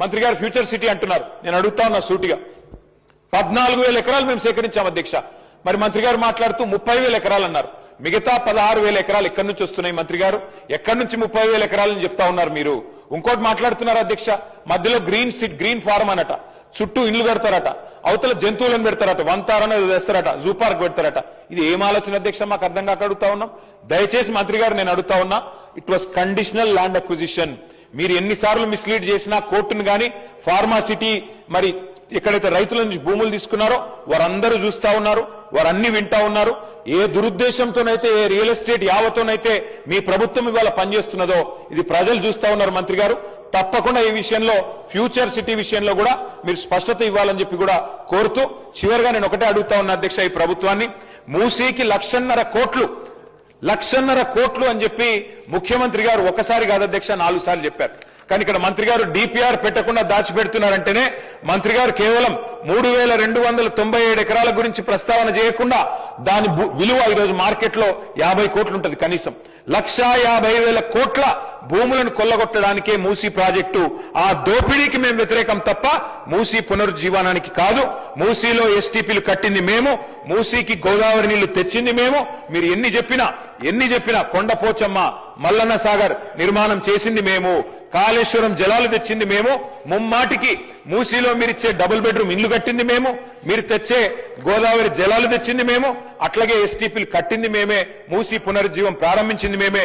మంత్రి గారు future city అంటున్నారు. నేను అడుగుతా ఉన్నా సూటిగా, 14,000 ఎకరాలు మేము సేకరించాం అధ్యక్ష. మరి మంత్రి గారు మాట్లాడుతూ 30,000 ఎకరాలు అన్నారు. మిగతా 16,000 ఎకరాలు ఎక్కడి నుంచి వస్తున్నాయి మంత్రి గారు? ఎక్కడి నుంచి 30,000 ఎకరాలని చెప్తా ఉన్నారు మీరు? ఇంకోటి మాట్లాడుతున్నారు అధ్యక్ష, మధ్యలో గ్రీన్ ఫార్మ్ అనట, చుట్టూ ఇల్లు కడతారట, అవతల జంతువులను పెడతారట, వంతారని వేస్తారట, జూ పార్క్ పెడతారట. ఇది ఏం ఆలోచన అధ్యక్ష? మాకు అర్థం కాక అడుగుతా ఉన్నాం. దయచేసి మంత్రి గారు నేను అడుగుతా ఉన్నా, it was conditional land acquisition. మీరు ఎన్నిసార్లు మిస్లీడ్ చేసినా కోర్టును గాని ఫార్మాసిటీ మరి ఎక్కడైతే రైతుల నుంచి భూములు తీసుకున్నారో వారందరూ చూస్తా ఉన్నారు, వారన్నీ వింటా ఉన్నారు. ఏ దురుద్దేశంతోనైతే, ఏ రియల్ ఎస్టేట్ యావతోనైతే మీ ప్రభుత్వం ఇవాళ పనిచేస్తున్నదో ఇది ప్రజలు చూస్తా ఉన్నారు. మంత్రి గారు తప్పకుండా ఈ విషయంలో, ఫ్యూచర్ సిటీ విషయంలో కూడా మీరు స్పష్టత ఇవ్వాలని చెప్పి కూడా కోరుతూ, చివరిగా నేను ఒకటే అడుగుతా ఉన్నా అధ్యక్ష, ఈ ప్రభుత్వాన్ని మూసీకి 1,50,000 కోట్లు అని చెప్పి ముఖ్యమంత్రి గారు ఒకసారి కాదు అధ్యక్ష 4 సార్లు చెప్పారు. కానీ ఇక్కడ మంత్రి గారు డిపిఆర్ పెట్టకుండా దాచిపెడుతున్నారంటేనే మంత్రి గారు కేవలం 3,297 ఎకరాల గురించి ప్రస్తావన చేయకుండా దాని విలువ ఈరోజు మార్కెట్లో 50 కోట్లు ఉంటుంది. కనీసం 1,50,000 కోట్ల భూములను కొల్లగొట్టడానికే మూసీ ప్రాజెక్టు. ఆ దోపిడీకి మేము వ్యతిరేకం తప్ప మూసీ పునరుజ్జీవనానికి కాదు. మూసీలో ఎస్టీపీలు కట్టింది మేము, మూసీకి గోదావరి నీళ్లు తెచ్చింది మేము. మీరు ఎన్ని చెప్పినా కొండపోచమ్మ, మల్లన్న సాగర్ నిర్మాణం చేసింది మేము, కాళేశ్వరం జలాలు తెచ్చింది మేము, ముమ్మాటికి మూసీలో మీరిచ్చే డబుల్ బెడ్రూమ్ ఇల్లు కట్టింది మేము, మీరు తెచ్చే గోదావరి జలాలు తెచ్చింది మేము, అట్లాగే ఎస్టీపీలు కట్టింది మేమే, మూసీ పునరుజ్జీవం ప్రారంభించింది మేమే.